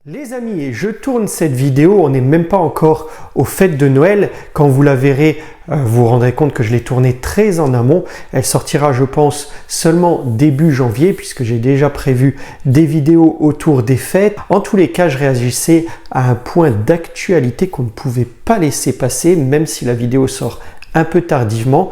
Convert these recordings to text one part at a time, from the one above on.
Les amis, je tourne cette vidéo, on n'est même pas encore aux fêtes de Noël. Quand vous la verrez, vous vous rendrez compte que je l'ai tournée très en amont. Elle sortira, je pense, seulement début janvier, puisque j'ai déjà prévu des vidéos autour des fêtes. En tous les cas, je réagissais à un point d'actualité qu'on ne pouvait pas laisser passer, même si la vidéo sort un peu tardivement.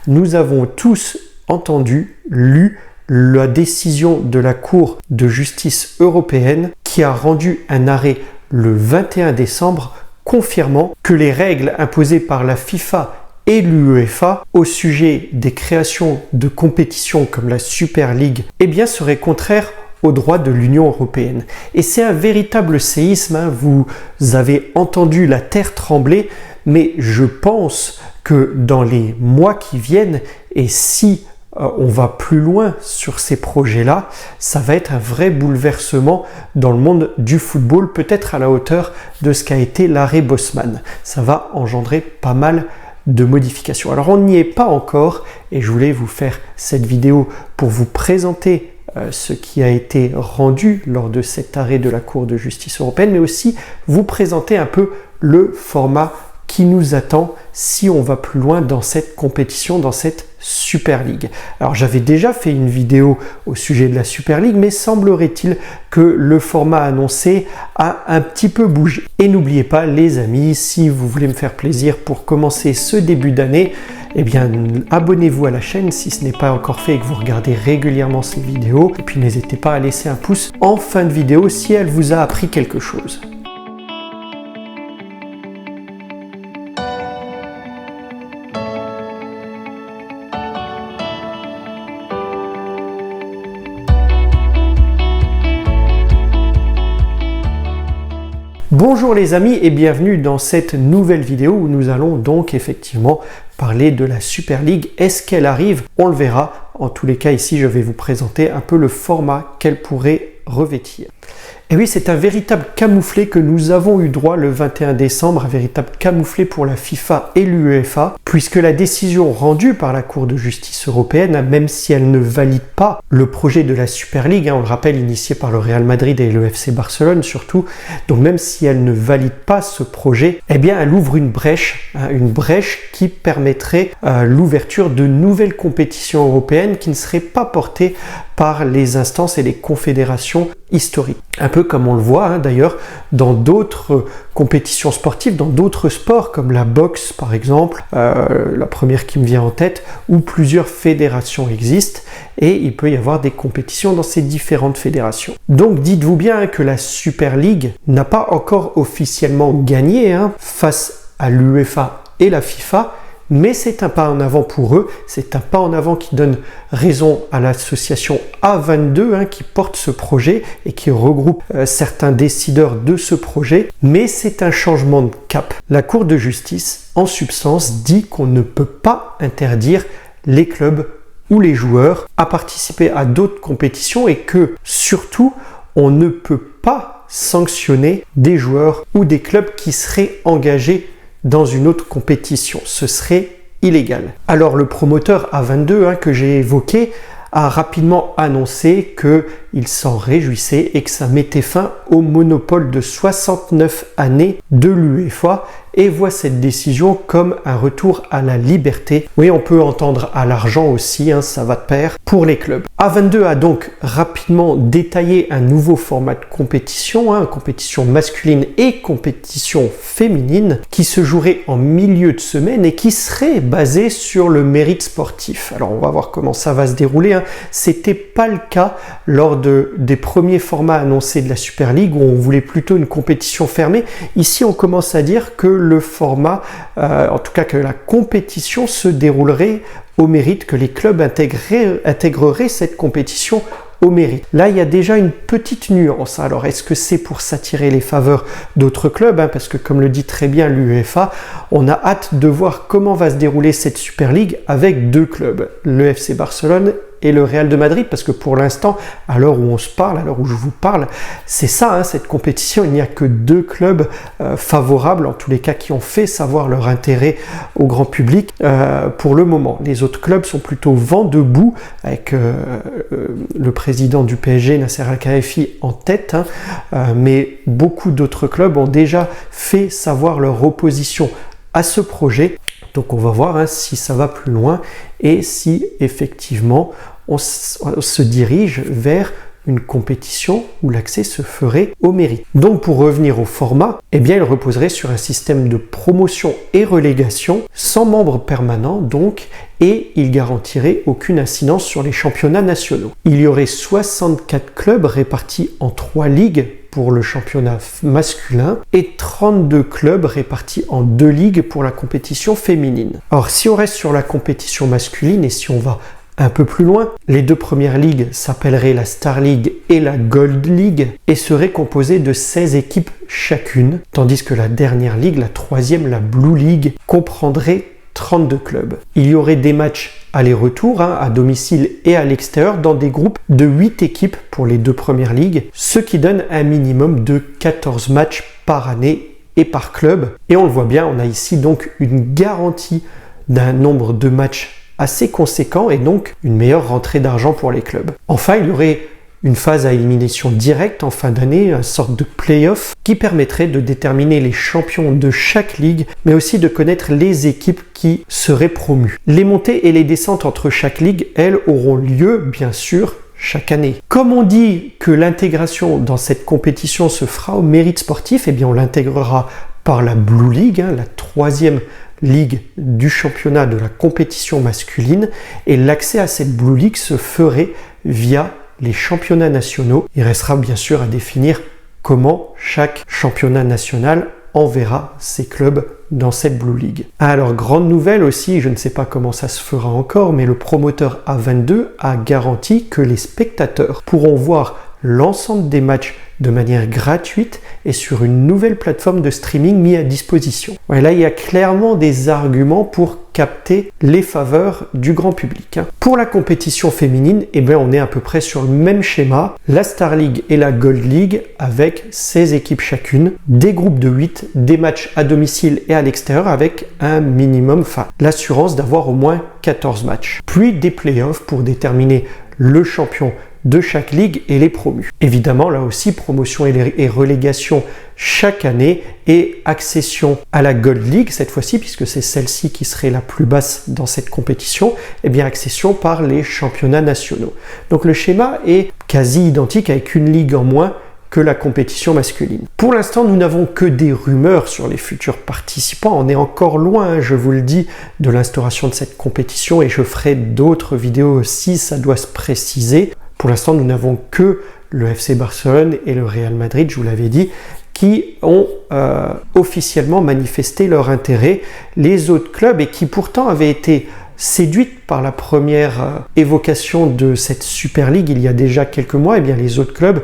Nous avons tous entendu, lu la décision de la Cour de justice européenne qui a rendu un arrêt le 21 décembre confirmant que les règles imposées par la FIFA et l'UEFA au sujet des créations de compétitions comme la Super League seraient contraires aux droits de l'Union européenne. Et c'est un véritable séisme, vous avez entendu la terre trembler, mais je pense que dans les mois qui viennent, et si on va plus loin sur ces projets-là, ça va être un vrai bouleversement dans le monde du football, peut-être à la hauteur de ce qu'a été l'arrêt Bosman. Ça va engendrer pas mal de modifications. Alors on n'y est pas encore et je voulais vous faire cette vidéo pour vous présenter ce qui a été rendu lors de cet arrêt de la Cour de justice européenne, mais aussi vous présenter un peu le format qui nous attend si on va plus loin dans cette compétition, dans cette Super League. Alors j'avais déjà fait une vidéo au sujet de la Super League, mais semblerait-il que le format annoncé a un petit peu bougé. Et n'oubliez pas les amis, si vous voulez me faire plaisir pour commencer ce début d'année, abonnez-vous à la chaîne si ce n'est pas encore fait et que vous regardez régulièrement ces vidéos. Et puis n'hésitez pas à laisser un pouce en fin de vidéo si elle vous a appris quelque chose. Bonjour les amis et bienvenue dans cette nouvelle vidéo où nous allons donc effectivement parler de la Super League. Est-ce qu'elle arrive? On le verra. En tous les cas ici je vais vous présenter un peu le format qu'elle pourrait revêtir. Et oui, c'est un véritable camouflet que nous avons eu droit le 21 décembre, un véritable camouflet pour la FIFA et l'UEFA, puisque la décision rendue par la Cour de justice européenne, même si elle ne valide pas le projet de la Super League, on le rappelle, initié par le Real Madrid et le FC Barcelone surtout, donc même si elle ne valide pas ce projet, elle ouvre une brèche qui permettrait l'ouverture de nouvelles compétitions européennes qui ne seraient pas portées par les instances et les confédérations historiques. Un peu comme on le voit d'ailleurs dans d'autres compétitions sportives, dans d'autres sports comme la boxe par exemple, la première qui me vient en tête, où plusieurs fédérations existent et il peut y avoir des compétitions dans ces différentes fédérations. Donc dites-vous bien que la Super League n'a pas encore officiellement gagné face à l'UEFA et la FIFA, mais c'est un pas en avant pour eux, c'est un pas en avant qui donne raison à l'association A22 qui porte ce projet et qui regroupe certains décideurs de ce projet, mais c'est un changement de cap. La Cour de justice, en substance, dit qu'on ne peut pas interdire les clubs ou les joueurs à participer à d'autres compétitions et que, surtout, on ne peut pas sanctionner des joueurs ou des clubs qui seraient engagés dans une autre compétition. Ce serait illégal. Alors le promoteur A22 que j'ai évoqué a rapidement annoncé qu'il s'en réjouissait et que ça mettait fin au monopole de 69 années de l'UEFA et voit cette décision comme un retour à la liberté. Oui, on peut entendre à l'argent aussi, ça va de pair, pour les clubs. A22 a donc rapidement détaillé un nouveau format de compétition, compétition masculine et compétition féminine, qui se jouerait en milieu de semaine et qui serait basé sur le mérite sportif. Alors on va voir comment ça va se dérouler. C'était pas le cas lors des premiers formats annoncés de la Super League où on voulait plutôt une compétition fermée. Ici on commence à dire que le format, en tout cas que la compétition se déroulerait au mérite, que les clubs intégreraient cette compétition au mérite. Là, il y a déjà une petite nuance. Alors, est-ce que c'est pour s'attirer les faveurs d'autres clubs parce que, comme le dit très bien l'UEFA, on a hâte de voir comment va se dérouler cette Super League avec deux clubs, le FC Barcelone et le Real de Madrid, parce que pour l'instant, à l'heure où on se parle, à l'heure où je vous parle, c'est ça, hein, cette compétition, il n'y a que 2 clubs favorables, en tous les cas qui ont fait savoir leur intérêt au grand public pour le moment. Les autres clubs sont plutôt vent debout, avec le président du PSG, Nasser Al-Khelaifi, en tête, hein, mais beaucoup d'autres clubs ont déjà fait savoir leur opposition à ce projet. Donc on va voir, hein, si ça va plus loin et si effectivement on se dirige vers une compétition où l'accès se ferait au mérite. Donc pour revenir au format, eh bien il reposerait sur un système de promotion et relégation sans membres permanents donc, et il garantirait aucune incidence sur les championnats nationaux. Il y aurait 64 clubs répartis en 3 ligues pour le championnat masculin et 32 clubs répartis en 2 ligues pour la compétition féminine. Alors si on reste sur la compétition masculine et si on va un peu plus loin, les 2 premières ligues s'appelleraient la Star League et la Gold League et seraient composées de 16 équipes chacune, tandis que la dernière ligue, la 3e, la Blue League, comprendrait 32 clubs. Il y aurait des matchs aller-retour, hein, à domicile et à l'extérieur, dans des groupes de 8 équipes pour les 2 premières ligues, ce qui donne un minimum de 14 matchs par année et par club. Et on le voit bien, on a ici donc une garantie d'un nombre de matchs assez conséquent et donc une meilleure rentrée d'argent pour les clubs. Enfin, il y aurait une phase à élimination directe en fin d'année, une sorte de play-off qui permettrait de déterminer les champions de chaque ligue, mais aussi de connaître les équipes qui seraient promues. Les montées et les descentes entre chaque ligue, elles, auront lieu, bien sûr, chaque année. Comme on dit que l'intégration dans cette compétition se fera au mérite sportif, eh bien on l'intégrera par la Blue League, hein, la 3e ligue du championnat de la compétition masculine, et l'accès à cette Blue League se ferait via les championnats nationaux. Il restera bien sûr à définir comment chaque championnat national enverra ses clubs dans cette Blue League. Alors, grande nouvelle aussi, je ne sais pas comment ça se fera encore, mais le promoteur A22 a garanti que les spectateurs pourront voir l'ensemble des matchs de manière gratuite et sur une nouvelle plateforme de streaming mise à disposition. Ouais, là, il y a clairement des arguments pour capter les faveurs du grand public. Pour la compétition féminine, eh bien, on est à peu près sur le même schéma. La Star League et la Gold League avec 16 équipes chacune, des groupes de 8, des matchs à domicile et à l'extérieur avec un minimum, enfin l'assurance d'avoir au moins 14 matchs. Puis des playoffs pour déterminer le champion de chaque ligue et les promus. Évidemment, là aussi, promotion et relégation chaque année et accession à la Gold League, cette fois-ci, puisque c'est celle-ci qui serait la plus basse dans cette compétition, et bien accession par les championnats nationaux. Donc le schéma est quasi identique avec une ligue en moins que la compétition masculine. Pour l'instant, nous n'avons que des rumeurs sur les futurs participants. On est encore loin, je vous le dis, de l'instauration de cette compétition et je ferai d'autres vidéos si ça doit se préciser. Pour l'instant, nous n'avons que le FC Barcelone et le Real Madrid, je vous l'avais dit, qui ont officiellement manifesté leur intérêt. Les autres clubs, et qui pourtant avaient été séduites par la première évocation de cette Super League il y a déjà quelques mois, et bien les autres clubs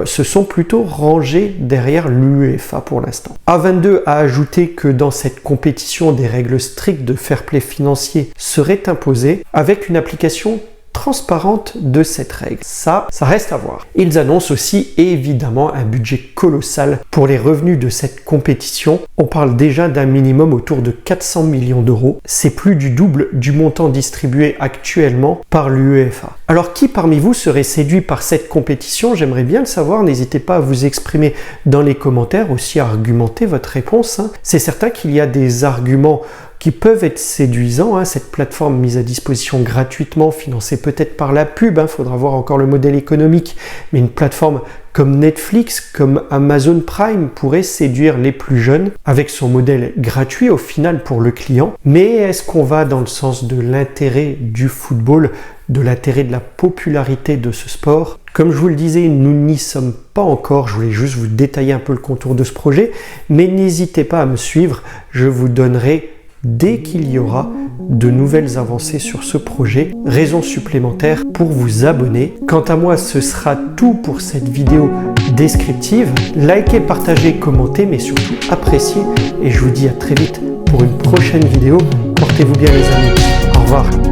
se sont plutôt rangés derrière l'UEFA pour l'instant. A22 a ajouté que dans cette compétition, des règles strictes de fair play financier seraient imposées avec une application transparente de cette règle. Ça reste à voir. Ils annoncent aussi évidemment un budget colossal pour les revenus de cette compétition. On parle déjà d'un minimum autour de 400 millions d'euros. C'est plus du double du montant distribué actuellement par l'UEFA. Alors qui parmi vous serait séduit par cette compétition? J'aimerais bien le savoir. N'hésitez pas à vous exprimer dans les commentaires, aussi à argumenter votre réponse. C'est certain qu'il y a des arguments qui peuvent être séduisants, cette plateforme mise à disposition gratuitement, financée peut-être par la pub, faudra voir encore le modèle économique, mais une plateforme comme Netflix, comme Amazon Prime pourrait séduire les plus jeunes avec son modèle gratuit au final pour le client. Mais est-ce qu'on va dans le sens de l'intérêt du football, de l'intérêt de la popularité de ce sport? Comme je vous le disais, nous n'y sommes pas encore, je voulais juste vous détailler un peu le contour de ce projet, mais n'hésitez pas à me suivre, je vous donnerai dès qu'il y aura de nouvelles avancées sur ce projet, raison supplémentaire pour vous abonner. Quant à moi, ce sera tout pour cette vidéo descriptive. Likez, partagez, commentez, mais surtout appréciez. Et je vous dis à très vite pour une prochaine vidéo. Portez-vous bien les amis. Au revoir.